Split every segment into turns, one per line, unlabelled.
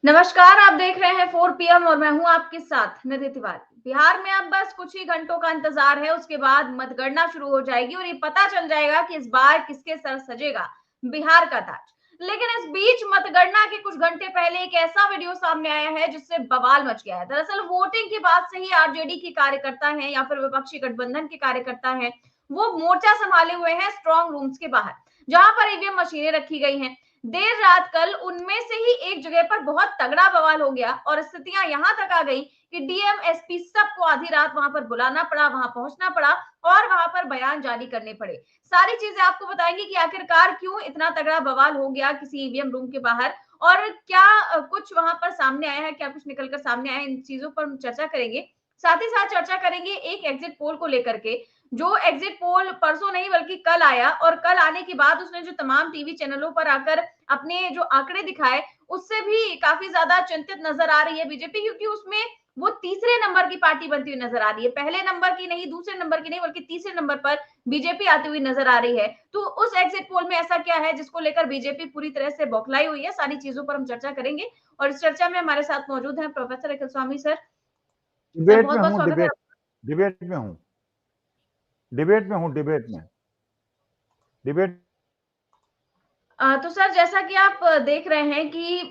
नमस्कार, आप देख रहे हैं 4 PM और मैं हूं आपके साथ निधि तिवारी। बिहार में अब बस कुछ ही घंटों का इंतजार है, उसके बाद मतगणना शुरू हो जाएगी और ये पता चल जाएगा कि इस बार किसके सर सजेगा बिहार का ताज। लेकिन इस बीच मतगणना के कुछ घंटे पहले एक ऐसा वीडियो सामने आया है जिससे बवाल मच गया है। दरअसल वोटिंग के बाद से ही आरजेडी के कार्यकर्ता हैं या फिर विपक्षी गठबंधन के कार्यकर्ता हैं, वो मोर्चा संभाले हुए हैं स्ट्रॉन्ग रूम्स के बाहर, जहां पर ईवीएम मशीनें रखी गई हैं। देर रात कल उनमें से ही एक जगह पर बहुत तगड़ा बवाल हो गया और स्थितियां यहां तक आ गई कि डीएम एसपी सबको आधी रात वहां पर बुलाना पड़ा, वहां पहुंचना पड़ा और वहां पर बयान जारी करने पड़े। सारी चीजें आपको बताएंगे कि आखिरकार क्यों इतना तगड़ा बवाल हो गया किसी ईवीएम रूम के बाहर और क्या कुछ वहां पर सामने आया है, क्या कुछ निकलकर सामने आया है। इन चीजों पर हम चर्चा करेंगे। साथ ही साथ चर्चा करेंगे एक एग्जिट पोल को लेकर के, जो एग्जिट पोल परसों नहीं बल्कि कल आया और कल आने के बाद उसने जो तमाम टीवी चैनलों पर आकर अपने जो आंकड़े दिखाए, उससे भी काफी ज्यादा चिंतित नजर आ रही है बीजेपी, क्योंकि उसमें वो तीसरे नंबर की पार्टी बनती हुई नजर आ रही है। पहले नंबर की नहीं, दूसरे नंबर की नहीं, बल्कि तीसरे नंबर पर बीजेपी आती हुई नजर आ रही है। तो उस एग्जिट पोल में ऐसा क्या है जिसको लेकर बीजेपी पूरी तरह से बौखलाई हुई है, सारी चीजों पर हम चर्चा करेंगे। और इस चर्चा में हमारे साथ मौजूद है प्रोफेसर अखिल स्वामी सर।
डिबेट में हूँ, डिबेट में हूँ, डिबेट।
तो सर, जैसा कि आप देख रहे हैं कि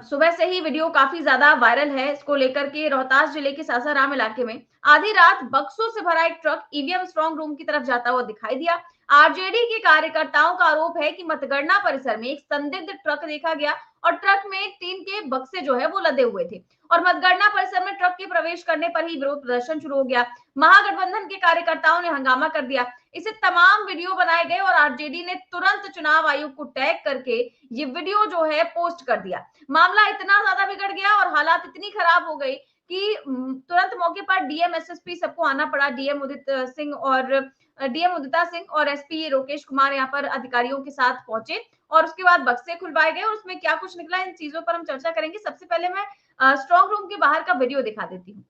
सुबह से ही वीडियो काफी ज्यादा वायरल है इसको लेकर के। रोहतास जिले के सासाराम इलाके में आधी रात बक्सों से भरा एक ट्रक ईवीएम स्ट्रॉन्ग रूम की तरफ जाता हुआ दिखाई दिया। आरजेडी के कार्यकर्ताओं का आरोप है कि मतगणना परिसर में एक संदिग्ध ट्रक देखा गया और ट्रक में टीन के बक्से जो है वो लदे हुए थे और मतगणना परिसर में ट्रक के प्रवेश करने पर ही विरोध प्रदर्शन शुरू हो गया। महागठबंधन के कार्यकर्ताओं ने हंगामा कर दिया। इसे तमाम वीडियो बनाए गए और आरजेडी ने तुरंत चुनाव आयोग को टैग करके ये वीडियो जो है पोस्ट कर दिया। मामला इतना ज्यादा बिगड़ गया और हालात इतनी खराब हो गई कि तुरंत मौके पर डीएम एसएसपी सबको आना पड़ा। डीएम उदिता सिंह और एसपी रोकेश कुमार यहाँ पर अधिकारियों के साथ पहुंचे और उसके बाद बक्से खुलवाए गए और उसमें क्या कुछ निकला, इन चीजों पर हम चर्चा करेंगे। सबसे पहले मैं स्ट्रॉन्ग रूम के बाहर का वीडियो दिखा देती हूँ।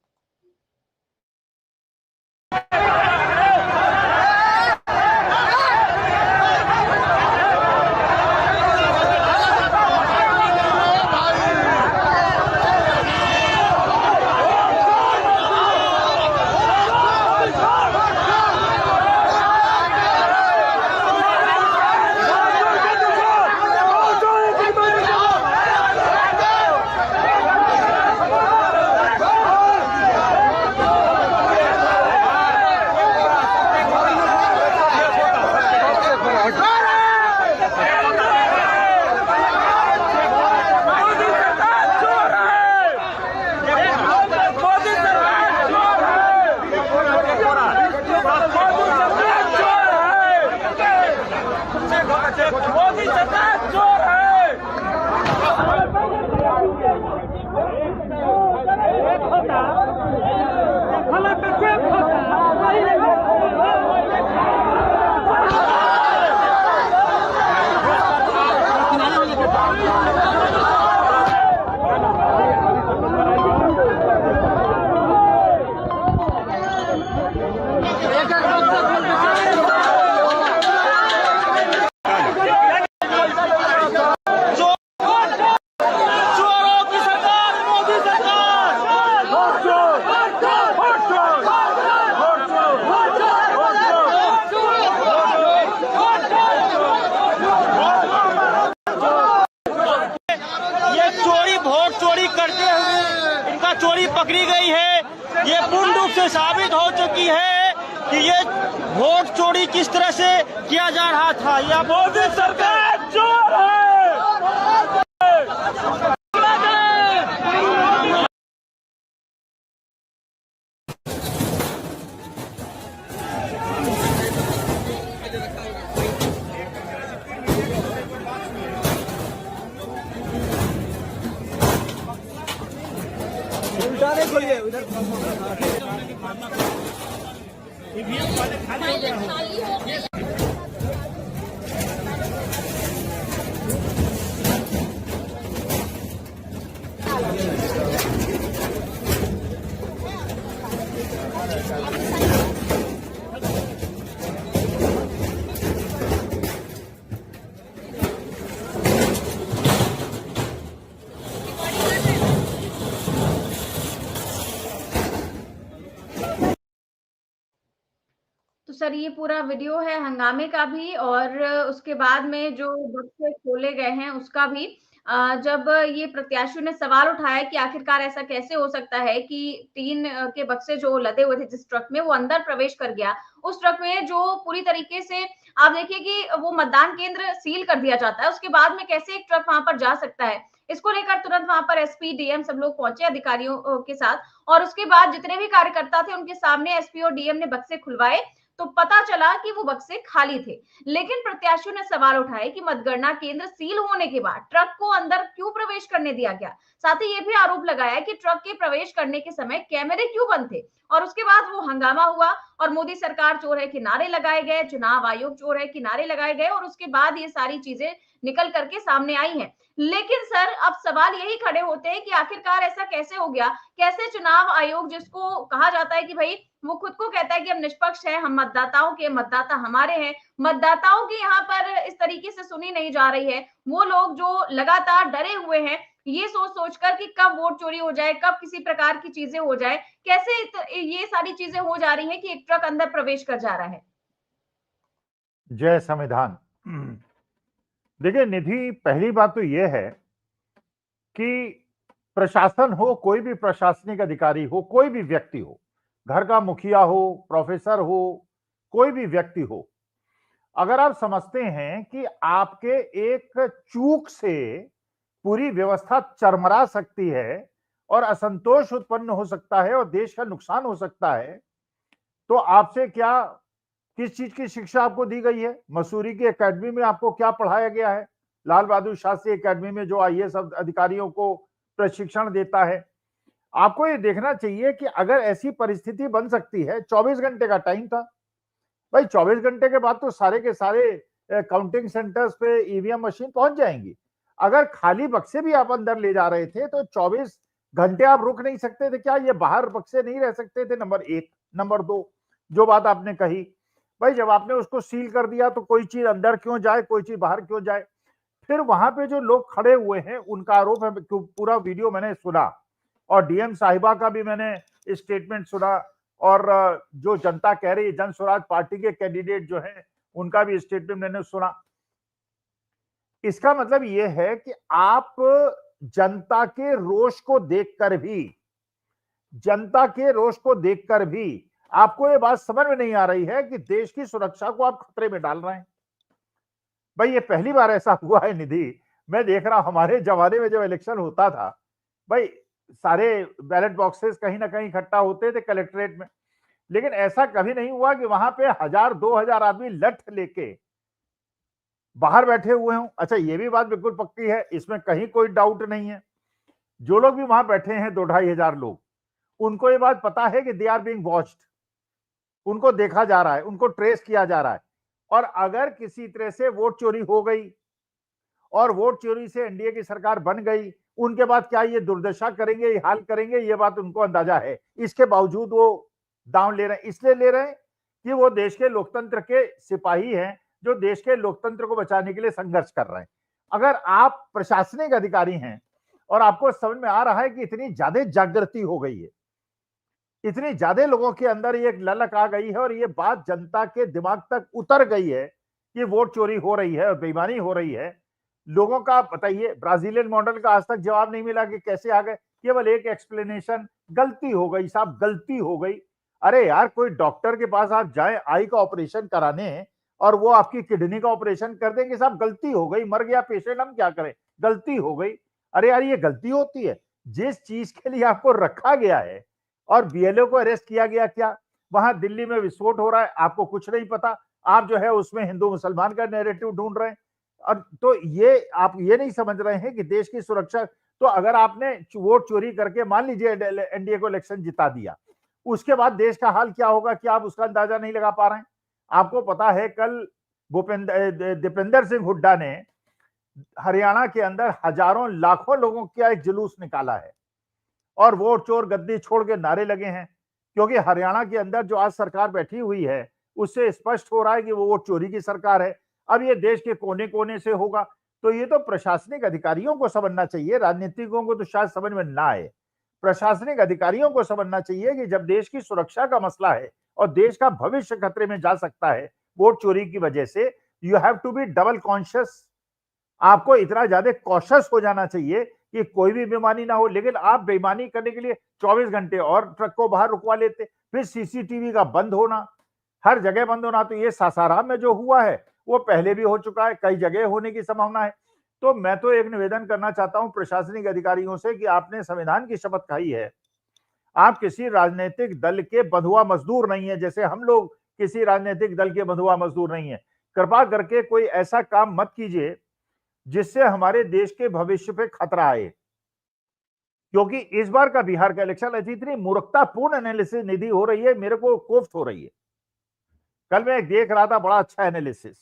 चोरी पकड़ी गई है। ये पूर्ण रूप से साबित हो चुकी है कि ये वोट चोरी किस तरह से किया जा रहा था। यह मोदी सरकार चोर है। खोलिए उधर
सर ये पूरा वीडियो है हंगामे का भी और उसके बाद में जो बक्से खोले गए हैं उसका भी। जब ये प्रत्याशियों ने सवाल उठाया कि आखिरकार ऐसा कैसे हो सकता है कि 3 के बक्से जो लदे हुए थे जिस ट्रक में वो अंदर प्रवेश कर गया। उस ट्रक में जो पूरी तरीके से आप देखिए कि वो मतदान केंद्र सील कर दिया जाता है, उसके बाद में कैसे एक ट्रक वहां पर जा सकता है? इसको लेकर तुरंत वहां पर एसपी, डीएम सब लोग पहुंचे अधिकारियों के साथ और उसके बाद जितने भी कार्यकर्ता थे उनके सामने एसपी और डीएम ने बक्से खुलवाए तो पता चला कि वो बक्से खाली थे। लेकिन प्रत्याशियों ने सवाल उठाए कि मतगणना केंद्र सील होने के बाद ट्रक को अंदर क्यों प्रवेश करने दिया गया। साथ ही ये भी आरोप लगाया कि ट्रक के प्रवेश करने के समय कैमरे क्यों बंद थे और उसके बाद वो हंगामा हुआ और मोदी सरकार चोर है के नारे लगाए गए, चुनाव आयोग चोर है के नारे लगाए गए और उसके बाद ये सारी चीजें निकल करके सामने आई हैं। लेकिन सर अब सवाल यही खड़े होते हैं कि आखिरकार ऐसा कैसे हो गया? कैसे चुनाव आयोग जिसको कहा जाता है कि भाई वो खुद को कहता है कि हम निष्पक्ष हैं, हम मतदाताओं के, मतदाता हमारे हैं, मतदाताओं की यहाँ पर इस तरीके से सुनी नहीं जा रही है। वो लोग जो लगातार डरे हुए हैं ये सोच सोच कर कि कब वोट चोरी हो जाए, कब किसी प्रकार की चीजें हो जाए, कैसे ये सारी चीजें हो जा रही हैं कि एक ट्रक अंदर प्रवेश कर जा रहा है।
जय संविधान। देखिए निधि, पहली बात तो यह है कि प्रशासन हो, कोई भी प्रशासनिक अधिकारी हो, कोई भी व्यक्ति हो, घर का मुखिया हो, प्रोफेसर हो, कोई भी व्यक्ति हो, अगर आप समझते हैं कि आपके एक चूक से पूरी व्यवस्था चरमरा सकती है और असंतोष उत्पन्न हो सकता है और देश का नुकसान हो सकता है, तो आपसे क्या, किस चीज की शिक्षा आपको दी गई है? मसूरी की एकेडमी में आपको क्या पढ़ाया गया है? लाल बहादुर शास्त्री एकेडमी में जो आईएएस अधिकारियों को प्रशिक्षण देता है। आपको ये देखना चाहिए कि अगर ऐसी परिस्थिति बन सकती है, 24 घंटे का टाइम था भाई, 24 घंटे के बाद तो सारे के सारे काउंटिंग सेंटर्स पे ईवीएम मशीन पहुंच जाएंगी। अगर खाली बक्से भी आप अंदर ले जा रहे थे तो 24 घंटे आप रुक नहीं सकते थे क्या? ये बाहर बक्से नहीं रह सकते थे? नंबर एक। नंबर दो, जो बात आपने कही भाई, जब आपने उसको सील कर दिया तो कोई चीज अंदर क्यों जाए, कोई चीज बाहर क्यों जाए? फिर वहां पे जो लोग खड़े हुए हैं उनका आरोप है, पूरा वीडियो मैंने सुना और डीएम साहिबा का भी मैंने स्टेटमेंट सुना और जो जनता कह रही है, जन स्वराज पार्टी के कैंडिडेट जो हैं उनका भी स्टेटमेंट मैंने सुना। इसका मतलब यह है कि आप जनता के रोष को देखकर भी आपको ये बात समझ में नहीं आ रही है कि देश की सुरक्षा को आप खतरे में डाल रहे हैं। भाई ये पहली बार ऐसा हुआ है निधि, मैं देख रहा हूं हमारे जमाने में जब इलेक्शन होता था भाई, सारे बैलेट बॉक्सेस कहीं ना कहीं इकट्ठा होते थे कलेक्ट्रेट में, लेकिन ऐसा कभी नहीं हुआ कि वहां पे 1000-2000 आदमी लठ लेके बाहर बैठे हुए हों। अच्छा, ये भी बात बिल्कुल पक्की है, इसमें कहीं कोई डाउट नहीं है। जो लोग भी वहां बैठे हैं 2-2.5 हजार लोग, उनको ये बात पता है कि दे आर बीइंग वॉच्ड, उनको देखा जा रहा है, उनको ट्रेस किया जा रहा है। और अगर किसी तरह से वोट चोरी हो गई और वोट चोरी से एनडीए की सरकार बन गई, उनके बाद क्या ये दुर्दशा करेंगे, ये हाल करेंगे, ये बात उनको अंदाजा है। इसके बावजूद वो दांव ले रहे हैं, इसलिए ले रहे हैं कि वो देश के लोकतंत्र के सिपाही हैं जो देश के लोकतंत्र को बचाने के लिए संघर्ष कर रहे हैं। अगर आप प्रशासनिक अधिकारी हैं और आपको समझ में आ रहा है कि इतनी ज्यादा जागृति हो गई है, इतनी ज्यादा लोगों के अंदर ये ललक आ गई है और ये बात जनता के दिमाग तक उतर गई है कि वोट चोरी हो रही है और बेईमानी हो रही है, लोगों का बताइए, ब्राजीलियन मॉडल का आज तक जवाब नहीं मिला कि कैसे आ गए। केवल एक एक्सप्लेनेशन, गलती हो गई साहब, गलती हो गई। अरे यार, कोई डॉक्टर के पास आप जाएं आई का ऑपरेशन कराने और वो आपकी किडनी का ऑपरेशन कर देंगे, साहब गलती हो गई, मर गया पेशेंट, हम क्या करें, गलती हो गई। अरे यार, ये गलती होती है? जिस चीज के लिए आपको रखा गया है और बीएलओ को अरेस्ट किया गया, क्या वहां दिल्ली में विस्फोट हो रहा है, आपको कुछ नहीं पता, आप जो है उसमें हिंदू मुसलमान का नैरेटिव ढूंढ रहे हैं। और तो ये आप ये नहीं समझ रहे हैं कि देश की सुरक्षा, तो अगर आपने वोट चोरी करके मान लीजिए एनडीए को इलेक्शन जिता दिया, उसके बाद देश का हाल क्या होगा, क्या आप उसका अंदाजा नहीं लगा पा रहे हैं? आपको पता है कल दीपेंद्र सिंह हुड्डा ने हरियाणा के अंदर हजारों लाखों लोगों का एक जुलूस निकाला है और वोट चोर गद्दी छोड़ के नारे लगे हैं, क्योंकि हरियाणा के अंदर जो आज सरकार बैठी हुई है उससे स्पष्ट हो रहा है कि वो वोट चोरी की सरकार है। अब ये देश के कोने कोने से होगा, तो ये तो प्रशासनिक अधिकारियों को समझना चाहिए, राजनीतिकों को तो शायद समझ में ना आए। प्रशासनिक अधिकारियों को समझना चाहिए कि जब देश की सुरक्षा का मसला है और देश का भविष्य खतरे में जा सकता है वोट चोरी की वजह से, you have to be double conscious. आपको इतना ज्यादा कॉशियस हो जाना चाहिए कि कोई भी बेईमानी ना हो। लेकिन आप बेईमानी करने के लिए 24 घंटे और ट्रक को बाहर रुकवा लेते, फिर सीसीटीवी का बंद होना, हर जगह बंद होना। तो ये सासाराम में जो हुआ है वो पहले भी हो चुका है, कई जगह होने की संभावना है। तो मैं तो एक निवेदन करना चाहता हूं प्रशासनिक अधिकारियों से कि आपने संविधान की शपथ खाई है, आप किसी राजनीतिक दल के बंधुआ मजदूर नहीं है, जैसे हम लोग किसी राजनीतिक दल के बंधुआ मजदूर नहीं है। कृपा करके कोई ऐसा काम मत कीजिए जिससे हमारे देश के भविष्य पे खतरा आए, क्योंकि इस बार का बिहार का इलेक्शन इतनी मूर्खतापूर्ण एनालिसिस निधि हो रही है, मेरे को कोफ्त हो रही है। कल मैं देख रहा था बड़ा अच्छा एनालिसिस,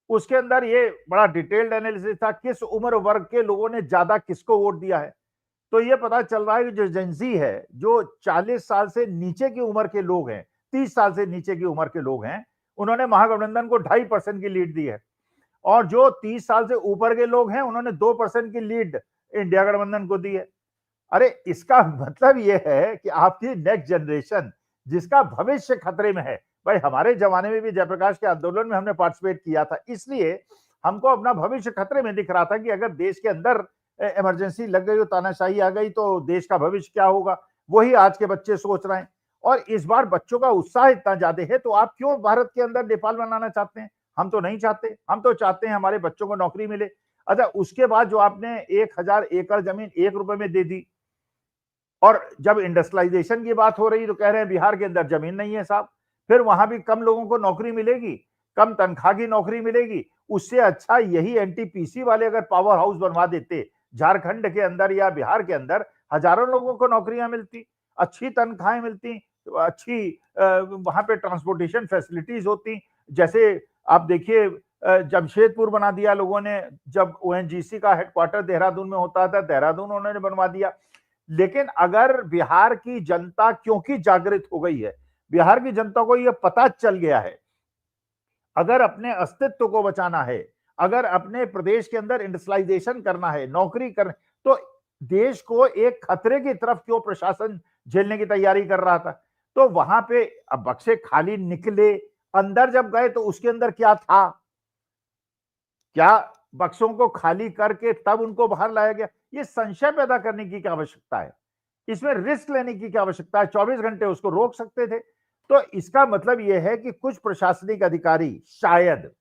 उसके अंदर ये बड़ा डिटेल्ड एनालिसिस था किस उम्र वर्ग के लोगों ने ज्यादा किसको वोट दिया है। तो ये पता चल रहा है कि जो जेंजी है, जो 40 साल से नीचे की उम्र के लोग हैं, 30 साल से नीचे की उम्र के लोग हैं, उन्होंने महागठबंधन को 2.5% की लीड दी है। और जो 30 साल से ऊपर के लोग हैं उन्होंने 2% की लीड इंडिया गठबंधन को दी है। अरे इसका मतलब यह है कि आपकी नेक्स्ट जनरेशन जिसका भविष्य खतरे में है, भाई हमारे जमाने में भी जयप्रकाश के आंदोलन में हमने पार्टिसिपेट किया था, इसलिए हमको अपना भविष्य खतरे में दिख रहा था कि अगर देश के अंदर इमरजेंसी लग गई, तानाशाही आ गई तो देश का भविष्य क्या होगा। वही आज के बच्चे सोच रहे हैं। और इस बार बच्चों का उत्साह इतना ज्यादा है, तो आप क्यों भारत के अंदर नेपाल बनाना चाहते हैं? हम तो नहीं चाहते, हम तो चाहते हैं हमारे बच्चों को नौकरी मिले। अच्छा, उसके बाद जो आपने 1000 एकड़ जमीन 1 रुपए में दे दी, और जब इंडस्ट्रियलाइजेशन की बात हो रही तो कह रहे हैं बिहार के अंदर जमीन नहीं है साहब, फिर वहां भी कम लोगों को नौकरी मिलेगी, कम तनख्वाह की नौकरी मिलेगी। उससे अच्छा यही एनटीपीसी वाले अगर पावर हाउस बनवा देते झारखंड के अंदर या बिहार के अंदर, हजारों लोगों को नौकरियां मिलती, अच्छी तनख्वाहें मिलती, अच्छी वहां पे ट्रांसपोर्टेशन फैसिलिटीज होती। जैसे आप देखिए जमशेदपुर बना दिया लोगों ने, जब ओएनजीसी का हेडक्वार्टर देहरादून में होता था, देहरादून उन्होंने बनवा दिया। लेकिन अगर बिहार की जनता क्योंकि जागृत हो गई है, बिहार की जनता को यह पता चल गया है, अगर अपने अस्तित्व को बचाना है, अगर अपने प्रदेश के अंदर इंडस्ट्रियलाइजेशन करना है, नौकरी करना, तो देश को एक खतरे की तरफ क्यों प्रशासन झेलने की तैयारी कर रहा था। तो वहां पे अब बक्से खाली निकले, अंदर जब गए तो उसके अंदर क्या था, क्या बक्सों को खाली करके तब उनको बाहर लाया गया? ये संशय पैदा करने की क्या आवश्यकता है, इसमें रिस्क लेने की क्या आवश्यकता है? 24 घंटे उसको रोक सकते थे। तो इसका मतलब यह है कि कुछ प्रशासनिक अधिकारी, शायद,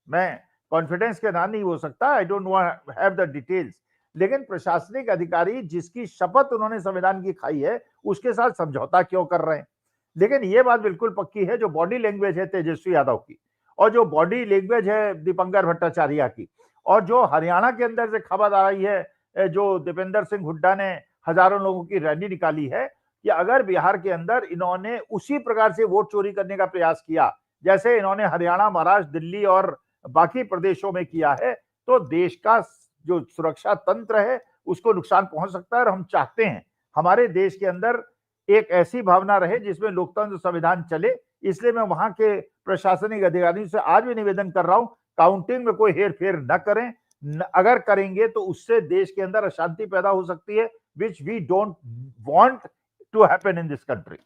मैं कॉन्फिडेंस के नाम नहीं हो सकता, I don't have the details, लेकिन प्रशासनिक अधिकारी जिसकी शपथ उन्होंने संविधान की खाई है उसके साथ समझौता क्यों कर रहे हैं? लेकिन यह बात बिल्कुल पक्की है, जो बॉडी लैंग्वेज है तेजस्वी यादव की, और जो बॉडी लैंग्वेज है दीपंकर भट्टाचार्य की, और जो हरियाणा के अंदर से खबर आ रही है, जो दीपेंद्र सिंह हुड्डा ने हजारों लोगों की रैली निकाली है, कि अगर बिहार के अंदर इन्होंने उसी प्रकार से वोट चोरी करने का प्रयास किया जैसे इन्होंने हरियाणा, महाराष्ट्र, दिल्ली और बाकी प्रदेशों में किया है, तो देश का जो सुरक्षा तंत्र है उसको नुकसान पहुंच सकता है। और हम चाहते हैं हमारे देश के अंदर एक ऐसी भावना रहे जिसमें लोकतंत्र संविधान चले। इसलिए मैं वहां के प्रशासनिक अधिकारियों से आज भी निवेदन कर रहा हूं, काउंटिंग में कोई हेर फेर न करें, अगर करेंगे तो उससे देश के अंदर अशांति पैदा हो सकती है, which we don't want to happen in this country.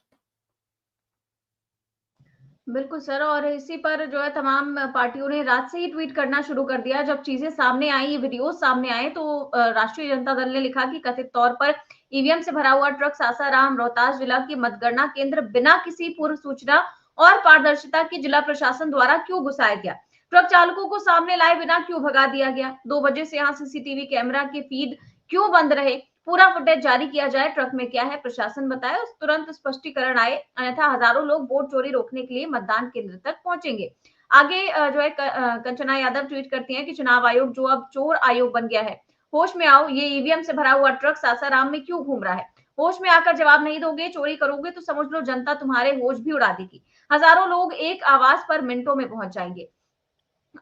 बिल्कुल सर, और इसी पर जो है तमाम पार्टियों ने रात से ही ट्वीट करना शुरू कर दिया। जब चीजें सामने आई, वीडियो सामने आए, तो राष्ट्रीय जनता दल ने लिखा कि कथित तौर पर ईवीएम से भरा हुआ ट्रक सासाराम रोहतास जिला की मतगणना केंद्र बिना किसी पूर्व सूचना और पारदर्शिता के जिला प्रशासन द्वारा क्यों घुसाया गया? ट्रक चालकों को सामने लाए बिना क्यों भगा दिया गया? 2 बजे से यहाँ सीसीटीवी कैमरा के फीड क्यों बंद रहे? पूरा फुटेज जारी किया जाए, ट्रक में क्या है प्रशासन बताए, उस तुरंत स्पष्टीकरण आए, अन्यथा हजारों लोग वोट चोरी रोकने के लिए मतदान केंद्र तक पहुंचेंगे। आगे जो है कंचना यादव ट्वीट करती हैं कि चुनाव आयोग जो अब चोर आयोग बन गया है, होश में आओ, ये ईवीएम से भरा हुआ ट्रक सासाराम में क्यों घूम रहा है? होश में आकर जवाब नहीं दोगे, चोरी करोगे तो समझ लो जनता तुम्हारे होश भी उड़ा देगी। हजारों लोग एक आवाज पर मिनटों में पहुंच जाएंगे।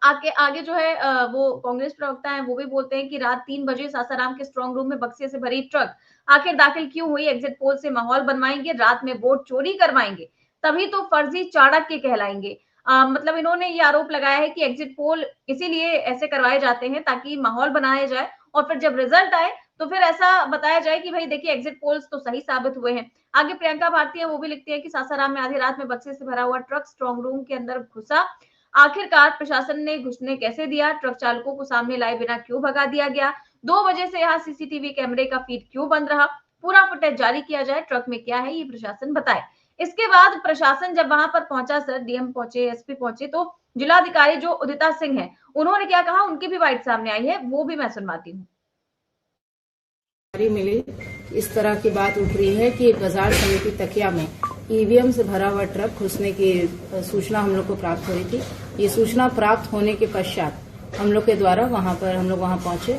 आगे जो है वो कांग्रेस प्रवक्ता है, वो भी बोलते हैं कि रात 3 बजे सासाराम के स्ट्रांग रूम में बक्से से भरी ट्रक आखिर दाखिल क्यों हुई? एग्जिट पोल से माहौल बनवाएंगे, रात में वोट चोरी करवाएंगे, तभी तो फर्जी चाणक्य कहलाएंगे। मतलब इन्होंने ये आरोप लगाया है कि एग्जिट पोल इसीलिए ऐसे करवाए जाते हैं ताकि माहौल बनाया जाए, और फिर जब रिजल्ट आए तो फिर ऐसा बताया जाए कि भाई देखिए एग्जिट पोल्स तो सही साबित हुए हैं। आगे प्रियंका भारती है, वो भी लिखती है कि सासाराम में आधी रात में बक्से से भरा हुआ ट्रक स्ट्रॉन्ग रूम के अंदर घुसा, आखिरकार प्रशासन ने घुसने कैसे दिया, ट्रक चालकों को सामने लाए बिना क्यों भगा दिया गया, 2 बजे से यहाँ सीसीटीवी कैमरे का फीड क्यों बंद रहा, पूरा फुटेज जारी किया जाए, ट्रक में क्या है ये प्रशासन बताए। इसके बाद प्रशासन जब वहां पर पहुंचा, सर डीएम पहुंचे, एसपी पहुंचे, तो जिलाधिकारी जो उदिता सिंह है उन्होंने क्या कहा, उनकी भी बाइट सामने आई है, वो भी मैं सुनवाती हूँ।
मिली इस तरह की बात उठ रही है कि बाजार समिति तकिया में ईवीएम से भरा हुआ ट्रक घुसने की सूचना हम लोग को प्राप्त हो रही थी। ये सूचना प्राप्त होने के पश्चात हम लोग के द्वारा हम लोग वहां पहुंचे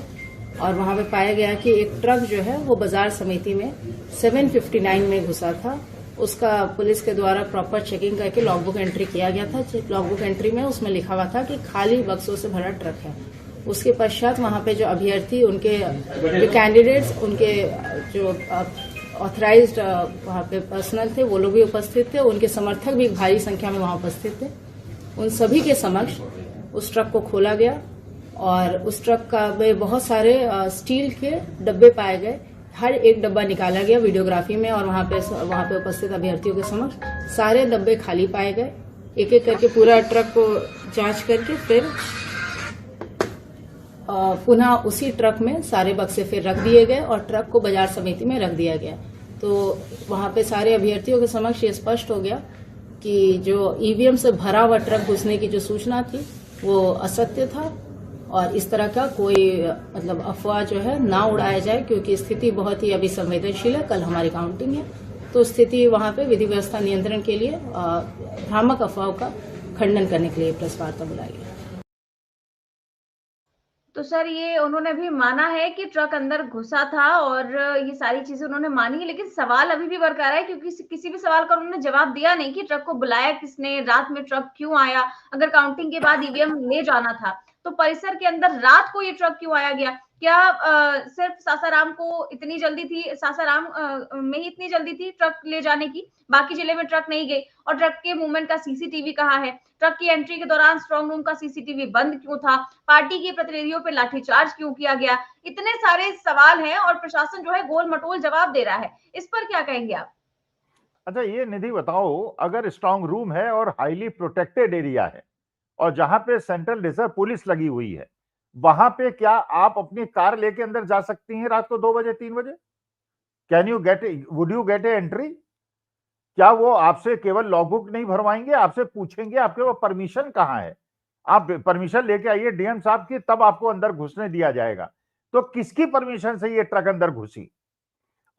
और वहां पे पाया गया कि एक ट्रक जो है वो बाजार समिति में 759 में घुसा था। उसका पुलिस के द्वारा प्रॉपर चेकिंग करके लॉगबुक एंट्री किया गया था। लॉगबुक एंट्री में उसमें लिखा हुआ था कि खाली बक्सों से भरा ट्रक है। उसके पश्चात वहां पे जो अभ्यर्थी, उनके जो कैंडिडेट्स, उनके जो ऑथराइज्ड वहां पे पर्सनल थे, वो लोग भी उपस्थित थे। उनके समर्थक भी भारी संख्या में वहां उपस्थित थे। उन सभी के समक्ष उस ट्रक को खोला गया और उस ट्रक का में बहुत सारे स्टील के डब्बे पाए गए। हर एक डब्बा निकाला गया वीडियोग्राफी में और वहां पे उपस्थित अभ्यर्थियों के समक्ष सारे डब्बे खाली पाए गए। एक एक करके पूरा ट्रक को जांच करके फिर पुनः उसी ट्रक में सारे बक्से फिर रख दिए गए और ट्रक को बाजार समिति में रख दिया गया। तो वहां पे सारे अभ्यर्थियों के समक्ष ये स्पष्ट हो गया कि जो ईवीएम से भरा हुआ ट्रक घुसने की जो सूचना थी वो असत्य था और इस तरह का कोई मतलब अफवाह जो है ना उड़ाया जाए, क्योंकि स्थिति बहुत ही अभी संवेदनशील है। कल हमारी काउंटिंग है, तो स्थिति वहां पे विधि व्यवस्था नियंत्रण के लिए भ्रामक अफवाहों का खंडन करने के लिए प्रेस वार्ता बुलाई है।
तो सर ये उन्होंने भी माना है कि ट्रक अंदर घुसा था और ये सारी चीजें उन्होंने मानी है, लेकिन सवाल अभी भी बरकरार है क्योंकि किसी भी सवाल का उन्होंने जवाब दिया नहीं कि ट्रक को बुलाया किसने, रात में ट्रक क्यों आया, अगर काउंटिंग के बाद ईवीएम ले जाना था तो परिसर के अंदर रात को ये ट्रक क्यों आया गया। क्या सिर्फ सासाराम को इतनी जल्दी थी, सासाराम में ही इतनी जल्दी थी ट्रक ले जाने की, बाकी जिले में ट्रक नहीं गई, और ट्रक के मूवमेंट का सीसीटीवी कहाँ है, ट्रक की एंट्री के दौरान स्ट्रॉन्ग रूम का सीसीटीवी बंद क्यों था, पार्टी के प्रतिनिधियों पर लाठीचार्ज क्यों किया गया, इतने सारे सवाल हैं और प्रशासन जो है गोल मटोल जवाब दे रहा है। इस पर क्या कहेंगे आप?
अच्छा ये निधि बताओ, अगर स्ट्रांग रूम है और हाईली प्रोटेक्टेड एरिया है और जहां पे सेंट्रल रिजर्व पुलिस लगी हुई है, वहां पे क्या आप अपनी कार लेके अंदर जा सकती हैं रात को 2 बजे 3 बजे? Would you get A entry? क्या वो आपसे केवल लॉगबुक नहीं भरवाएंगे, आपसे पूछेंगे आपके वो परमिशन कहाँ है, आप परमिशन लेके आइए डीएम साहब की, तब आपको अंदर घुसने दिया जाएगा। तो किसकी परमिशन से ये ट्रक अंदर घुसी?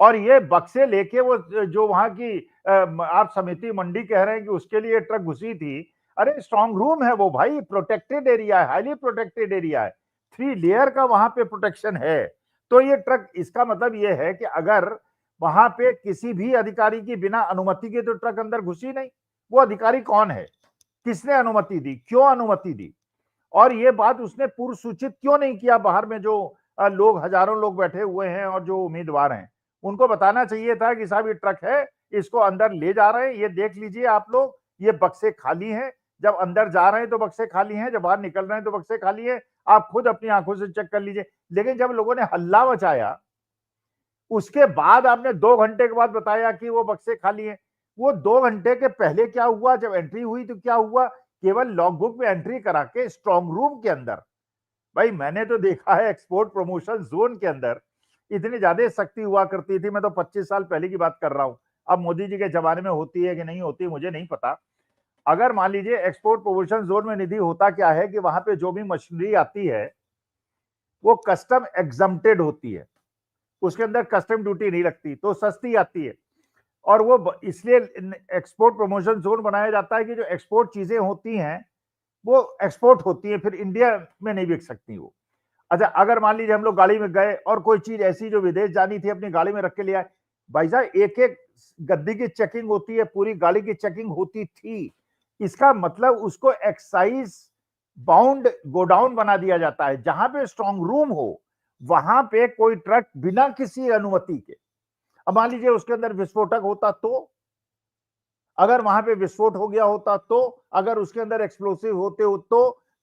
और ये बक्से लेके वो जो वहां की आप समिति मंडी कह रहे हैं कि उसके लिए ट्रक घुसी थी, अरे स्ट्रांग रूम है वो भाई, प्रोटेक्टेड एरिया है, हाईली प्रोटेक्टेड एरिया है, 3 लेयर का वहां पे प्रोटेक्शन है। तो ये ट्रक, इसका मतलब ये है कि अगर वहां पे किसी भी अधिकारी की बिना अनुमति के तो ट्रक अंदर घुसी नहीं, वो अधिकारी कौन है, किसने अनुमति दी, क्यों अनुमति दी, और ये बात उसने पूर्व सूचित क्यों नहीं किया बाहर में जो लोग, हजारों लोग बैठे हुए हैं और जो उम्मीदवार हैं, उनको बताना चाहिए था कि साहब ये ट्रक है, इसको अंदर ले जा रहे हैं, ये देख लीजिए आप लोग, ये बक्से खाली हैं, जब अंदर जा रहे हैं तो बक्से खाली हैं, जब बाहर निकल रहे हैं तो बक्से खाली हैं, आप खुद अपनी आंखों से चेक कर लीजिए। लेकिन जब लोगों ने हल्ला मचाया, उसके बाद आपने 2 घंटे के बाद बताया कि वो बक्से खाली हैं। वो 2 घंटे के पहले क्या हुआ, जब एंट्री हुई तो क्या हुआ, केवल लॉगबुक में एंट्री करा के स्ट्रांग रूम के अंदर, भाई मैंने तो देखा है एक्सपोर्ट प्रमोशन जोन के अंदर इतनी ज्यादा सख्ती हुआ करती थी, मैं तो 25 साल पहले की बात कर रहा हूं, अब मोदी जी के जमाने में होती है कि नहीं होती मुझे नहीं पता। अगर मान लीजिए एक्सपोर्ट प्रमोशन जोन में निधि होता क्या है कि वहां पे जो भी मशीनरी आती है वो कस्टम एग्जम्प्टेड होती है, उसके अंदर कस्टम ड्यूटी नहीं लगती, तो सस्ती आती है, और वो इसलिए एक्सपोर्ट प्रमोशन जोन बनाया जाता है कि जो एक्सपोर्ट चीजें होती हैं वो एक्सपोर्ट होती है, फिर इंडिया में नहीं बिक सकती वो। अच्छा अगर मान लीजिए हम लोग गाड़ी में गए और कोई चीज ऐसी जो विदेश जानी थी अपनी गाड़ी में रख के ले आए, भाई साहब एक एक गद्दी की चेकिंग होती है, पूरी गाड़ी की चेकिंग होती थी, इसका मतलब उसको एक्साइज बाउंड गोडाउन बना दिया जाता है। जहां पे स्ट्रांग रूम हो वहां पे कोई ट्रक बिना किसी अनुमति के, अब मान लीजिए उसके अंदर विस्फोटक होता तो, अगर वहां पे विस्फोट हो गया होता तो, अगर उसके अंदर एक्सप्लोसिव होते हो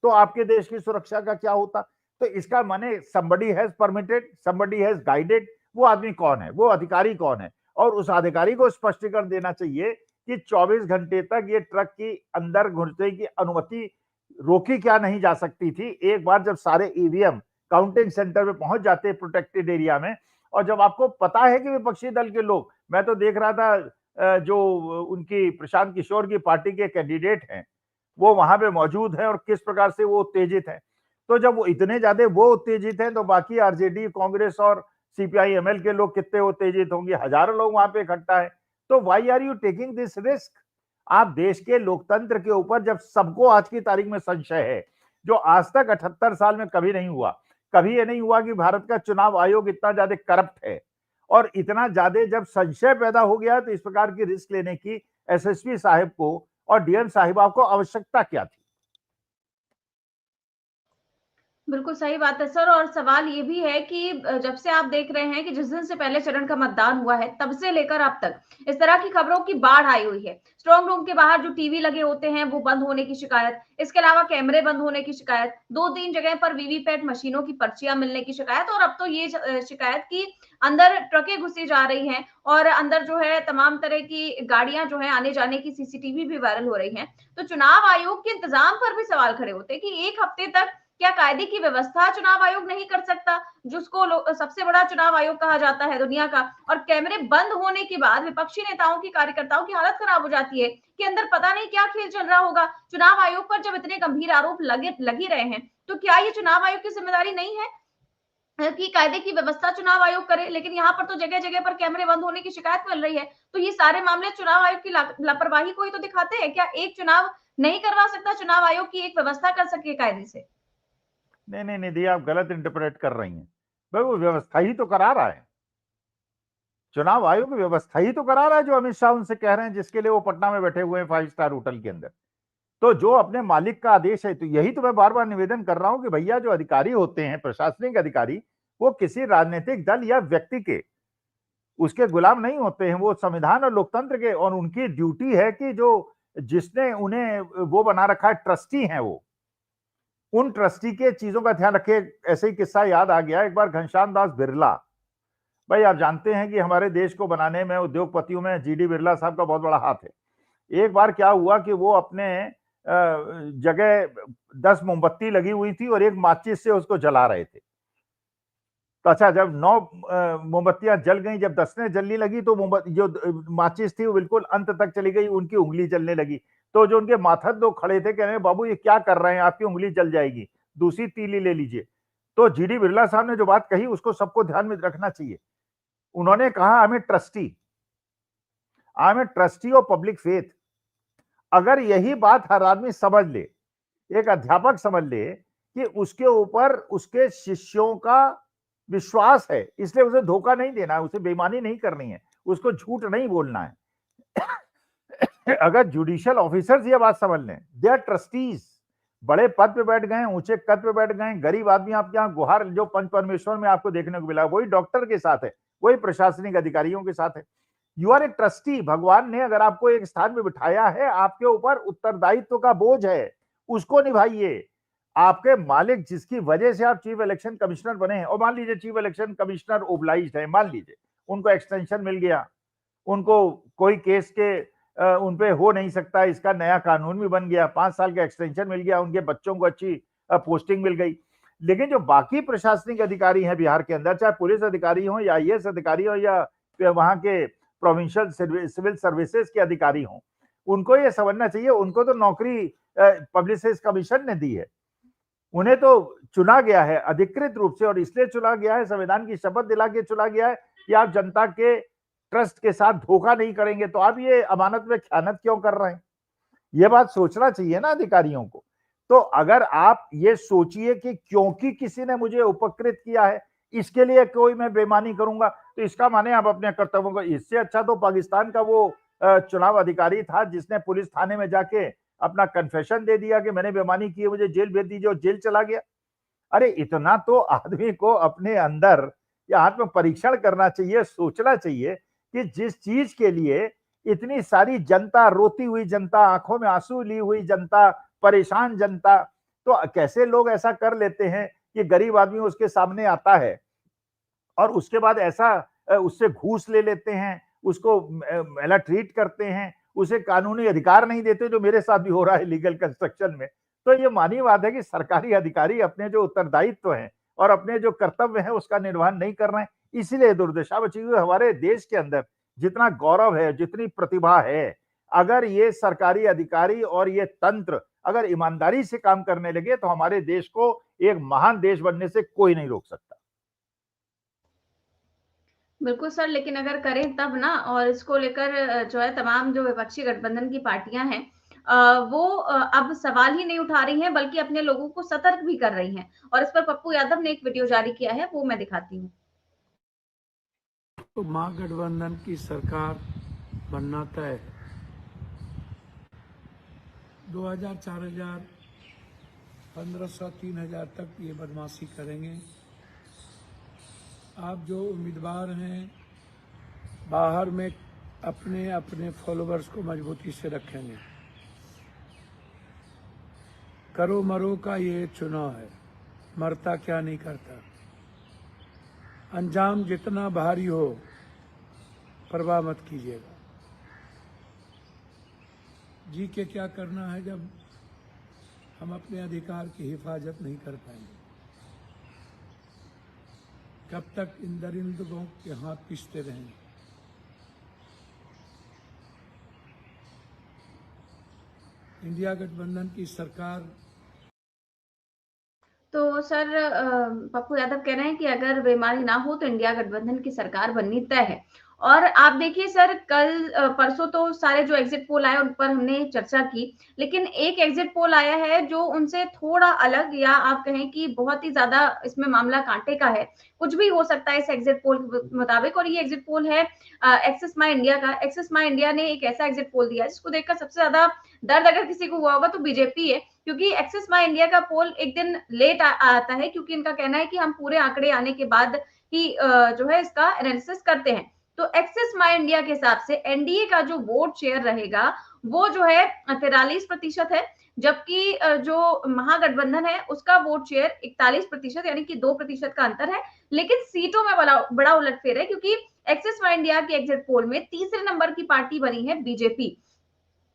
तो आपके देश की सुरक्षा का क्या होता? तो इसका माने somebody has permitted, somebody has guided, वो आदमी कौन है, वो अधिकारी कौन है, और उस अधिकारी को स्पष्टीकरण देना चाहिए कि 24 घंटे तक ये ट्रक की अंदर घुसने की अनुमति रोकी क्या नहीं जा सकती थी। एक बार जब सारे ईवीएम काउंटिंग सेंटर में पहुंच जाते हैं प्रोटेक्टेड एरिया में, और जब आपको पता है कि विपक्षी दल के लोग, मैं तो देख रहा था जो उनकी प्रशांत किशोर की पार्टी के कैंडिडेट हैं वो वहां पे मौजूद हैं और किस प्रकार से वो उत्तेजित हैं। तो जब वो इतने ज्यादा वो उत्तेजित हैं तो बाकी आरजेडी, कांग्रेस और सीपीआई एमएल के लोग कितने उत्तेजित होंगे, हजारों लोग वहां पे इकट्ठा है। तो why are you taking this risk? आप देश के लोकतंत्र के ऊपर, जब सबको आज की तारीख में संशय है, जो आज तक 78 साल में कभी नहीं हुआ, कभी ये नहीं हुआ कि भारत का चुनाव आयोग इतना ज्यादा करप्ट है, और इतना ज्यादा जब संशय पैदा हो गया तो इस प्रकार की रिस्क लेने की एसएसपी साहब को और डीएम साहिबा को आवश्यकता क्या थी?
बिल्कुल सही बात है सर। और सवाल ये भी है कि जब से आप देख रहे हैं कि जिस दिन से पहले चरण का मतदान हुआ है तब से लेकर अब तक इस तरह की खबरों की बाढ़ आई हुई है। स्ट्रांग रूम के बाहर जो टीवी लगे होते हैं वो बंद होने की शिकायत, इसके अलावा कैमरे बंद होने की शिकायत, 2-3 जगह पर वीवीपैट मशीनों की पर्चियां मिलने की शिकायत, और अब तो ये शिकायत की अंदर ट्रकें घुसी जा रही हैं और अंदर जो है तमाम तरह की गाड़ियां जो है आने जाने की सीसीटीवी भी वायरल हो रही हैं। तो चुनाव आयोग के इंतजाम पर भी सवाल खड़े होते हैं कि एक हफ्ते तक क्या कायदे की व्यवस्था चुनाव आयोग नहीं कर सकता, जिसको सबसे बड़ा चुनाव आयोग कहा जाता है दुनिया का। और कैमरे बंद होने के बाद विपक्षी नेताओं की, कार्यकर्ताओं की हालत खराब हो जाती है कि अंदर पता नहीं क्या खेल चल रहा होगा। चुनाव आयोग पर जब इतने गंभीर आरोप लग ही रहे हैं तो क्या ये चुनाव आयोग की जिम्मेदारी नहीं है कि कायदे की व्यवस्था चुनाव आयोग करे? लेकिन यहाँ पर तो जगह जगह पर कैमरे बंद होने की शिकायत मिल रही है। तो ये सारे मामले चुनाव आयोग की लापरवाही को ही तो दिखाते हैं। क्या एक चुनाव नहीं करवा सकता चुनाव आयोग की एक व्यवस्था कर सके कायदे से?
नहीं निधि, आप गलत इंटरप्रेट कर रही हैं। भाई वो व्यवस्था ही तो करा रहा है, चुनाव आयोग व्यवस्था ही तो करा रहा है जो अमित शाह उनसे कह रहे हैं, जिसके लिए वो पटना में बैठे हुए हैं 5 स्टार होटल के अंदर। तो जो अपने मालिक का आदेश है, तो यही तो मैं बार बार निवेदन कर रहा हूं कि भैया जो अधिकारी होते हैं, प्रशासनिक अधिकारी, वो किसी राजनीतिक दल या व्यक्ति के उसके गुलाम नहीं होते हैं, वो संविधान और लोकतंत्र के, और उनकी ड्यूटी है कि जो जिसने उन्हें वो बना रखा है, ट्रस्टी हैं वो, उन ट्रस्टी के चीजों का ध्यान रखे। ऐसे ही किस्सा याद आ गया, एक बार घनश्याम दास बिरला, भाई आप जानते हैं कि हमारे देश को बनाने में उद्योगपतियों में जीडी बिरला साहब का बहुत बड़ा हाथ है। एक बार क्या हुआ कि वो अपने जगह 10 मोमबत्ती लगी हुई थी और एक माचिस से उसको जला रहे थे। तो अच्छा, जब 9 मोमबत्तियां जल गई, जब 10वीं जलने लगी तो जो माचिस थी वो बिल्कुल अंत तक चली गई, उनकी उंगली जलने लगी। तो जो उनके माथद लोग खड़े थे, कह रहे हैं बाबू ये क्या कर रहे हैं, आपकी उंगली जल जाएगी, दूसरी तीली ले लीजिए। तो जीडी बिरला साहब ने जो बात कही उसको सबको ध्यान में रखना चाहिए। उन्होंने कहा I am a trustee of public faith. अगर यही बात हर आदमी समझ ले, एक अध्यापक समझ ले कि उसके ऊपर उसके शिष्यों का विश्वास है, इसलिए उसे धोखा नहीं देना है, उसे बेईमानी नहीं करनी है, उसको झूठ नहीं बोलना है। अगर जुडिशियल ऑफिसर्स ये बात समझ लें, दे आर ट्रस्टीज, बड़े पद पे बैठ गए, ऊंचे कद पे बैठ गए, गरीब आदमी आपके यहाँ गुहार जो पंच परमेश्वर में आपको देखने को मिला वही डॉक्टर के साथ है, वही प्रशासनिक अधिकारियों के साथ है। You are a trustee. भगवान ने अगर आपको एक स्थान में बिठाया है, आपके ऊपर उत्तरदायित्व का बोझ है, उसको निभाइए। आपके मालिक जिसकी वजह से आप चीफ इलेक्शन कमिश्नर बने हैं, और मान लीजिए चीफ इलेक्शन कमिश्नर ओब्लाइज्ड है, मान लीजिए उनको एक्सटेंशन मिल गया, उनको कोई केस के उन पे हो नहीं सकता, इसका नया कानून भी बन गया, 5 साल का एक्सटेंशन मिल गया, उनके बच्चों को अच्छी पोस्टिंग मिल गई। लेकिन जो बाकी प्रशासनिक अधिकारी हैं बिहार के अंदर, चाहे पुलिस अधिकारी हो या आईएएस अधिकारी हो या वहां के प्रोविंशियल सिविल सर्विसेज के अधिकारी हों, उनको ये समझना चाहिए, उनको तो नौकरी पब्लिसिटी कमीशन ने दी है, उन्हें तो चुना गया है अधिकृत रूप से, और इसलिए चुना गया है, संविधान की शपथ दिला के चुना गया है कि आप जनता के ट्रस्ट के साथ धोखा नहीं करेंगे। तो आप ये अमानत में ख्यानत क्यों कर रहे हैं? ये बात सोचना चाहिए ना अधिकारियों को। तो अगर आप ये सोचिए कि क्योंकि किसी ने मुझे उपकृत किया है इसके लिए कोई मैं बेईमानी करूंगा, तो इसका माने आप अपने कर्तव्यों को, इससे अच्छा तो पाकिस्तान का वो चुनाव अधिकारी था जिसने पुलिस थाने में जाके अपना कन्फेशन दे दिया कि मैंने बेईमानी की है, मुझे जेल भेज दीजिए, और जेल चला गया। अरे इतना तो आदमी को अपने अंदर या हाथ में परीक्षण करना चाहिए, सोचना चाहिए कि जिस चीज के लिए इतनी सारी जनता, रोती हुई जनता, आंखों में आंसू ली हुई जनता, परेशान जनता, तो कैसे लोग ऐसा कर लेते हैं कि गरीब आदमी उसके सामने आता है और उसके बाद ऐसा उससे घूस ले लेते हैं, उसको मेला ट्रीट करते हैं, उसे कानूनी अधिकार नहीं देते, जो मेरे साथ भी हो रहा है लीगल कंस्ट्रक्शन में। तो ये मानी बात है कि सरकारी अधिकारी अपने जो उत्तरदायित्व हैं और अपने जो कर्तव्य हैं उसका निर्वहन नहीं कर रहे हैं, इसीलिए दुर्दशा बची हुई है। हमारे देश के अंदर जितना गौरव है, जितनी प्रतिभा है, अगर ये सरकारी अधिकारी और ये तंत्र अगर ईमानदारी से काम करने लगे तो हमारे देश को एक महान देश बनने से कोई नहीं रोक सकता।
बिल्कुल सर, लेकिन अगर करें तब ना, और इसको लेकर जो है तमाम जो विपक्षी गठबंधन की पार्टियां हैं वो अब सवाल ही नहीं उठा रही हैं, बल्कि अपने लोगों को सतर्क भी कर रही हैं। और इस पर पप्पू यादव ने एक वीडियो जारी किया है, वो मैं दिखाती हूँ।
तो महागठबंधन की सरकार बनना तय है। 2000, 4000, 1500, 3000 तक ये बदमाशी करेंगे। आप जो उम्मीदवार हैं बाहर में अपने अपने फॉलोअर्स को मजबूती से रखेंगे। करो मरो का ये चुनाव है, मरता क्या नहीं करता। अंजाम जितना भारी हो परवाह मत कीजिएगा। जी के क्या करना है जब हम अपने अधिकार की हिफाजत नहीं कर पाएंगे। कब तक इन दरिंदों के हाथ पीसते रहेंगे। इंडिया गठबंधन की सरकार।
तो सर पप्पू यादव कह रहे हैं कि अगर बेईमानी ना हो तो इंडिया गठबंधन की सरकार बननी तय है। और आप देखिए सर, कल परसों तो सारे जो एग्जिट पोल आए उन पर हमने चर्चा की, लेकिन एक एग्जिट पोल आया है जो उनसे थोड़ा अलग, या आप कहें कि बहुत ही ज्यादा इसमें मामला कांटे का है। कुछ भी हो सकता है इस एग्जिट पोल के मुताबिक, और ये एग्जिट पोल है एक्सिस माई इंडिया का। एक्सिस माई इंडिया ने एक ऐसा एग्जिट पोल दिया जिसको देखकर सबसे ज्यादा दर्द अगर किसी को हुआ होगा तो बीजेपी है, क्योंकि एक्सिस माई इंडिया का पोल एक दिन लेट आता है, क्योंकि इनका कहना है कि हम पूरे आंकड़े आने के बाद ही जो है इसका एनालिसिस करते हैं। तो एक्सिस माई इंडिया के हिसाब से एनडीए का जो वोट शेयर रहेगा वो जो है 43% है, जबकि जो महागठबंधन है उसका वोट शेयर 41%, यानी कि 2% का अंतर है। लेकिन सीटों में बड़ा उलटफेर है, क्योंकि एक्सिस माई इंडिया के एग्जिट पोल में तीसरे नंबर की पार्टी बनी है बीजेपी।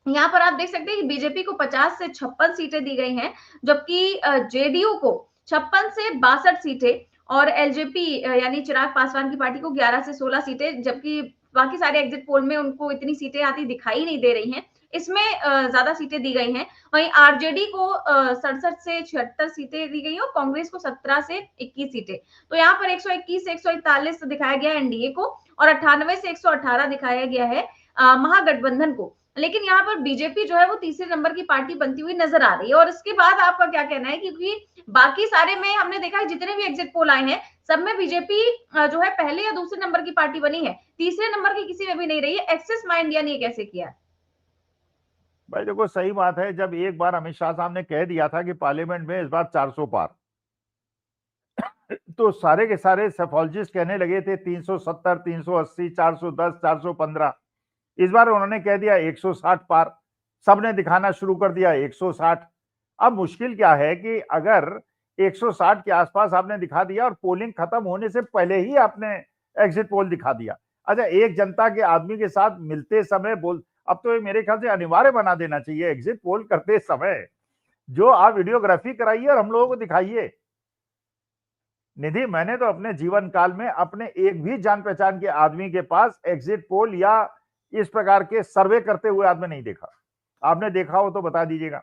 यहाँ पर आप देख सकते हैं कि बीजेपी को 50 से 56 सीटें दी गई हैं, जबकि जेडीयू को 56 से 62 सीटें, और एलजेपी यानी चिराग पासवान की पार्टी को 11 से 16 सीटें, जबकि बाकी सारे एग्जिट पोल में उनको इतनी सीटें आती दिखाई नहीं दे रही हैं। इसमें ज्यादा सीटें दी गई हैं। वहीं आरजेडी को 67 से 76 सीटें दी गई और कांग्रेस को 17 से 21 सीटें। तो यहाँ पर 121 से 141 दिखाया गया है एनडीए को, और 98 से 118 दिखाया गया है महागठबंधन को। लेकिन यहाँ पर बीजेपी जो है वो तीसरे नंबर की पार्टी बनती हुई नजर आ रही है। और इसके बाद आपका क्या कहना है, क्योंकि बाकी सारे में हमने देखा है जितने भी एग्जिट पोल आए हैं सब में बीजेपी जो है पहले या दूसरे नंबर की पार्टी बनी है, तीसरे नंबर की किसी में भी नहीं रही है। एक्सिस माई इंडिया ने कैसे किया?
भाई देखो, सही बात है, जब एक बार अमित शाह साहब ने कह दिया था कि पार्लियामेंट में इस बार 400 पार, तो सारे के सारे सेफोलॉजिस्ट कहने लगे थे 370, 380, 410, 415। इस बार उन्होंने कह दिया 160 पार, सबने दिखाना शुरू कर दिया 160। अब मुश्किल क्या है कि अगर 160 के आसपास आपने दिखा दिया और पोलिंग खत्म होने से पहले ही आपने एग्जिट पोल दिखा दिया। अच्छा, एक जनता के आदमी के साथ मिलते समय बोल, अब तो मेरे ख्याल से अनिवार्य बना देना चाहिए एग्जिट पोल करते समय जो आप वीडियोग्राफी कराइए और हम लोगों को दिखाइए। निधि, मैंने तो अपने जीवन काल में अपने एक भी जान पहचान के आदमी के पास एग्जिट पोल या इस प्रकार के सर्वे करते हुए आदमी नहीं देखा। आपने देखा हो तो बता दीजिएगा।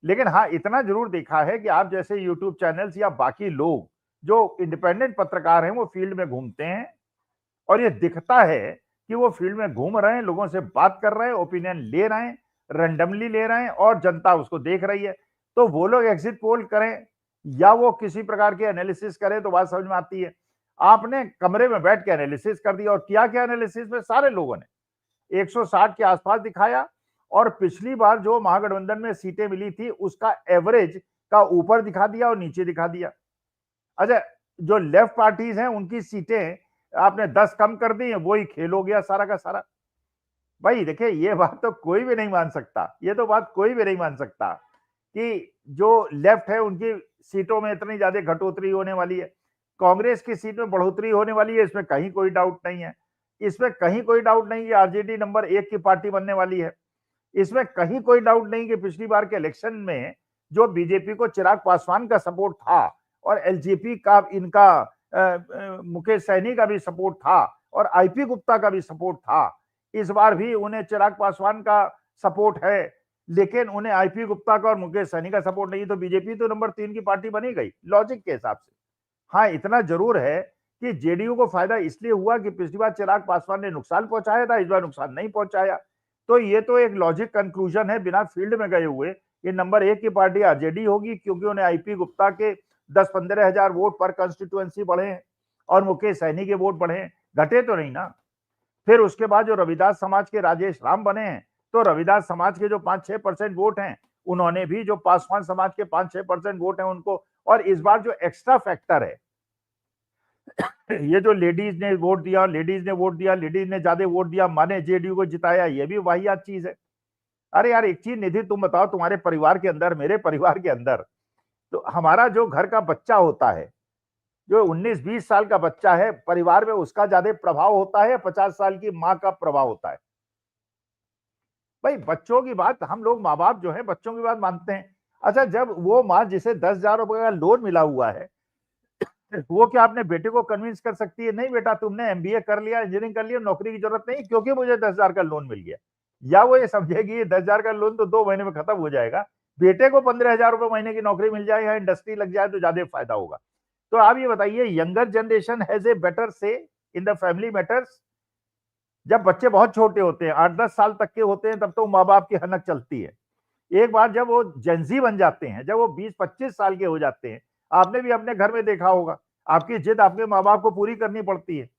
लेकिन हाँ, इतना जरूर देखा है कि आप जैसे यूट्यूब चैनल्स या बाकी लोग जो इंडिपेंडेंट पत्रकार हैं वो फील्ड में घूमते हैं और ये दिखता है कि वो फील्ड में घूम रहे हैं, लोगों से बात कर रहे हैं, ओपिनियन ले रहे हैं, रैंडमली ले रहे हैं और जनता उसको देख रही है। तो वो लोग एग्जिट पोल करें या वो किसी प्रकार के एनालिसिस करें तो बात समझ में आती है। आपने कमरे में बैठ के एनालिसिस कर दिया, और किया क्या एनालिसिस में सारे लोगों ने 160 के आसपास दिखाया, और पिछली बार जो महागठबंधन में सीटें मिली थी उसका एवरेज का ऊपर दिखा दिया और नीचे दिखा दिया। अच्छा, जो लेफ्ट पार्टीज हैं उनकी सीटें आपने 10 कम कर दी, वही खेल हो गया सारा का सारा। भाई देखिए, ये बात तो कोई भी नहीं मान सकता, ये तो बात कोई भी नहीं मान सकता कि जो लेफ्ट है उनकी सीटों में इतनी ज्यादा घटोतरी होने वाली है, कांग्रेस की सीट में बढ़ोतरी होने वाली है, इसमें कहीं कोई डाउट नहीं है। इसमें कहीं कोई डाउट नहीं कि आरजेडी नंबर 1 की पार्टी बनने वाली है। इसमें कहीं कोई डाउट नहीं कि पिछली बार के इलेक्शन में जो बीजेपी को चिराग पासवान का सपोर्ट था और एलजेपी का इनका मुकेश सहनी का भी सपोर्ट था और आईपी गुप्ता का भी सपोर्ट था। इस बार भी उन्हें चिराग पासवान का सपोर्ट है, लेकिन उन्हें आईपी गुप्ता का और मुकेश सहनी का सपोर्ट नहीं, तो बीजेपी तो नंबर 3 की पार्टी बनी गई लॉजिक के हिसाब से। हाँ, इतना जरूर है कि जेडीयू को फायदा इसलिए हुआ कि पिछली बार चिराग पासवान ने नुकसान पहुंचाया था, इस बार नुकसान नहीं पहुंचाया। तो ये तो एक लॉजिक कंक्लूजन है बिना फील्ड में गए हुए। ये नंबर 1 की पार्टी आरजेडी होगी क्योंकि उन्हें आईपी गुप्ता के 10-15 हजार वोट पर कंस्टिट्यूएंसी बढ़े हैं और मुकेश सहनी के वोट बढ़े हैं, घटे तो नहीं ना। फिर उसके बाद जो रविदास समाज के राजेश राम बने हैं, तो रविदास समाज के जो 5-6% वोट हैं उन्होंने भी जो पासवान समाज के 5-6% वोट हैं उनको, और इस बार जो एक्स्ट्रा फैक्टर है ये जो लेडीज ने वोट दिया, लेडीज ने ज्यादा वोट दिया, माने जेडीयू को जिताया, ये भी वाहियात चीज है। अरे यार एक चीज निधि तुम बताओ, तुम्हारे परिवार के अंदर, मेरे परिवार के अंदर, तो हमारा जो घर का बच्चा होता है, जो 19-20 साल का बच्चा है, परिवार में उसका ज्यादा प्रभाव होता है, 50 साल की माँ का प्रभाव होता है? भाई बच्चों की बात, हम लोग माँ बाप जो है बच्चों की बात मानते हैं। अच्छा, जब वो माँ जिसे 10,000 रुपए का लोन मिला हुआ है, वो क्या अपने बेटे को कन्विंस कर सकती है, नहीं बेटा तुमने एमबीए कर लिया, इंजीनियरिंग कर लिया, नौकरी की जरूरत नहीं क्योंकि मुझे 10,000 का लोन मिल गया? या वो ये समझेगी ये 10,000 का लोन तो 2 महीने में खत्म हो जाएगा, बेटे को 15,000 रुपए महीने की नौकरी मिल जाए या इंडस्ट्री लग जाए तो ज्यादा फायदा होगा। तो आप ये बताइए, younger generation has a better से इन द फैमिली मैटर्स। जब बच्चे बहुत छोटे होते हैं, 8-10 साल तक के होते हैं, तब तो माँ बाप की हनक चलती है। एक बार जब वो जेंजी बन जाते हैं, जब वो 20-25 साल के हो जाते हैं, आपने भी अपने घर में देखा होगा, आपकी जिद आपके माँ बाप को पूरी करनी पड़ती है।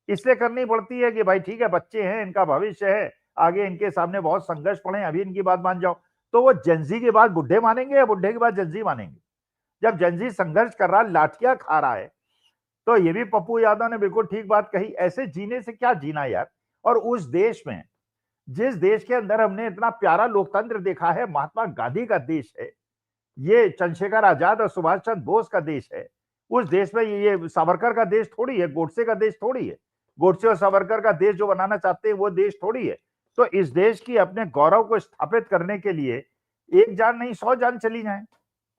इसलिए करनी पड़ती है कि भाई ठीक है, बच्चे हैं, इनका भविष्य है, आगे इनके सामने बहुत संघर्ष पड़े, अभी इनकी बात मान जाओ। तो वो जेंजी के बाद बुढ़े मानेंगे या बुढ़े के बाद जेंजी मानेंगे? जब जेंजी संघर्ष कर रहा, लाठियां खा रहा है, तो ये भी पप्पू यादव ने बिल्कुल ठीक बात कही, ऐसे जीने से क्या जीना यार। और उस देश में, जिस देश के अंदर हमने इतना प्यारा लोकतंत्र देखा है, महात्मा गांधी का देश है ये, चंद्रशेखर आजाद और सुभाष चंद्र बोस का देश है, उस देश में ये सावरकर का देश थोड़ी है, गोडसे का देश थोड़ी है, गोडसे और सावरकर का देश जो बनाना चाहते हैं वो देश थोड़ी है। तो इस देश की अपने गौरव को स्थापित करने के लिए एक जान नहीं 100 जान चली जाए।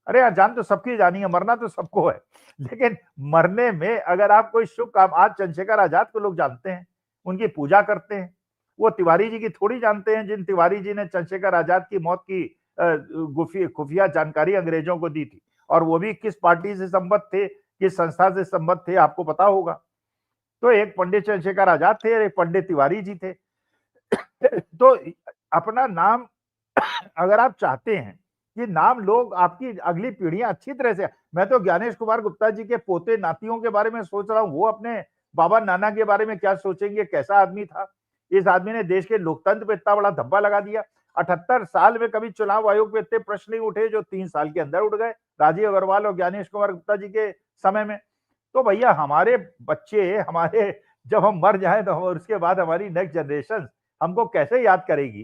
अरे यार, जान तो सबकी जानी है, मरना तो सबको है, लेकिन मरने में अगर आप कोई शुभ काम, आज चंद्रशेखर आजाद को लोग जानते हैं, उनकी पूजा करते हैं, वो तिवारी जी की थोड़ी जानते हैं, जिन तिवारी जी ने चंद्रशेखर आजाद की मौत की खुफिया जानकारी अंग्रेजों को दी थी, और वो भी किस पार्टी से संबद्ध थे, किस संस्था से संबद्ध थे, आपको पता होगा। तो एक पंडित चंद्रशेखर आजाद थे और एक पंडित तिवारी जी थे। तो अपना नाम अगर आप चाहते हैं कि नाम लोग, आपकी अगली पीढ़ियां अच्छी तरह से, मैं तो ज्ञानेश कुमार गुप्ता जी के पोते नातियों के बारे में सोच रहा हूं, वो अपने बाबा नाना के बारे में क्या सोचेंगे, कैसा आदमी था। इस आदमी ने देश के लोकतंत्र पे इतना बड़ा धब्बा लगा दिया। 78 साल में कभी चुनाव आयोग पे इतने प्रश्न नहीं उठे जो 3 साल के अंदर उठ गए, राजीव अग्रवाल और ज्ञानेश कुमार गुप्ता जी के समय में। तो भैया हमारे बच्चे, हमारे जब हम मर जाए तो हम, उसके बाद हमारी नेक्स्ट जनरेशन हमको कैसे याद करेगी?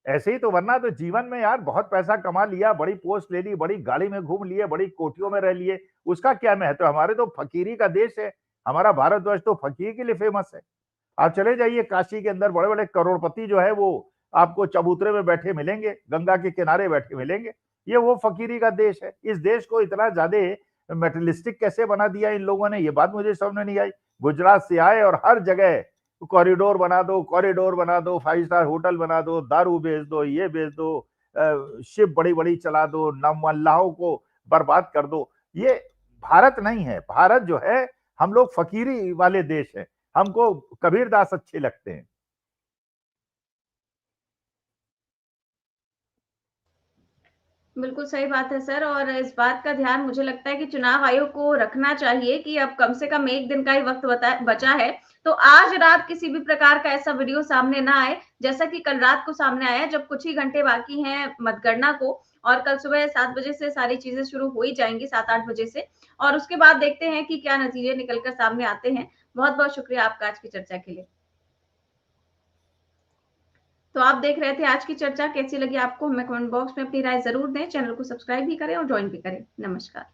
ऐसे ही तो, वरना तो जीवन में यार बहुत पैसा कमा लिया, बड़ी पोस्ट ले ली, बड़ी गाड़ी में घूम लिए, बड़ी कोठियों में रह लिए, उसका क्या महत्व? हमारे तो फकीरी का देश है, हमारा भारतवर्ष तो फकीर के लिए फेमस है। आप चले जाइए काशी के अंदर, बड़े बड़े करोड़पति जो है वो आपको चबूतरे में बैठे मिलेंगे, गंगा के किनारे बैठे मिलेंगे। ये वो फकीरी का देश है। इस देश को इतना ज्यादा मेटलिस्टिक कैसे बना दिया इन लोगों ने, ये बात मुझे समझ में नहीं आई। गुजरात से आए और हर जगह कॉरिडोर बना दो, 5 स्टार होटल बना दो, दारू बेच दो, ये बेच दो, शिप बड़ी बड़ी चला दो, नमल्लाहों को बर्बाद कर दो। ये भारत नहीं है। भारत जो है, हम लोग फकीरी वाले देश है, हमको कबीरदास अच्छे लगते हैं।
बिल्कुल सही बात है सर, और इस बात का ध्यान मुझे लगता है कि चुनाव आयोग को रखना चाहिए कि अब कम से कम 1 दिन का ही वक्त बचा है, तो आज रात किसी भी प्रकार का ऐसा वीडियो सामने ना आए जैसा कि कल रात को सामने आया, जब कुछ ही घंटे बाकी हैं मतगणना को, और कल सुबह 7 बजे से सारी चीजें शुरू हो ही जाएंगी, 7-8 बजे से, और उसके बाद देखते हैं कि क्या नतीजे निकलकर सामने आते हैं। बहुत बहुत शुक्रिया आपका आज की चर्चा के लिए। तो आप देख रहे थे आज की चर्चा, कैसी लगी आपको हमें कमेंट बॉक्स में अपनी राय जरूर दें। चैनल को सब्सक्राइब भी करें और ज्वाइन भी करें। नमस्कार।